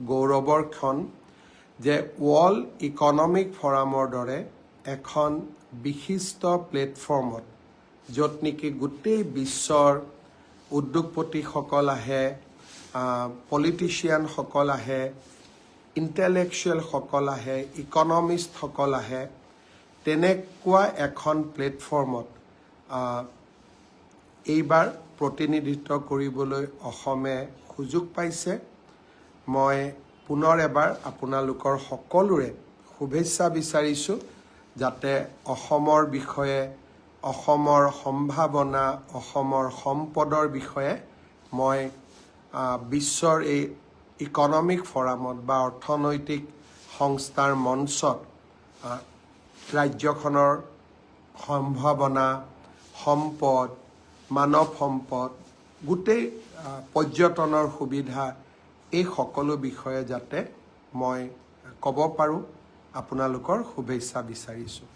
গৌৰৱৰ ক্ষণ যে ৱৰ্ল্ড ইকনমিক ফৰামৰ দৰে এখন বিশিষ্ট প্লেটফৰ্মত য'ত নেকি গোটেই বিশ্বৰ উদ্যোগপতিসকল আহে, পলিটিচিয়ানসকল আহে, ইণ্টেলেকচুৱেলসকল আহে, ইকনমিষ্টসকল আহে, তেনেকুৱা এখন প্লেটফৰ্মত এইবাৰ প্ৰতিনিধিত্ব কৰিবলৈ অসমে সুযোগ পাইছে। মই পুনৰ এবাৰ আপোনালোকৰ সকলোৰে শুভেচ্ছা বিচাৰিছোঁ, যাতে অসমৰ বিষয়ে, অসমৰ সম্ভাৱনা, অসমৰ সম্পদৰ বিষয়ে মই বিশ্বৰ এই ইকনমিক ফৰামত বা অৰ্থনৈতিক সংস্থাৰ মঞ্চত ৰাজ্যখনৰ সম্ভাৱনা, সম্পদ, মানৱ সম্পদ, গোটেই পৰ্যটনৰ সুবিধা, এই সকলো বিষয়ে যাতে মই ক'ব পাৰোঁ, আপোনালোকৰ শুভেচ্ছা বিচাৰিছোঁ।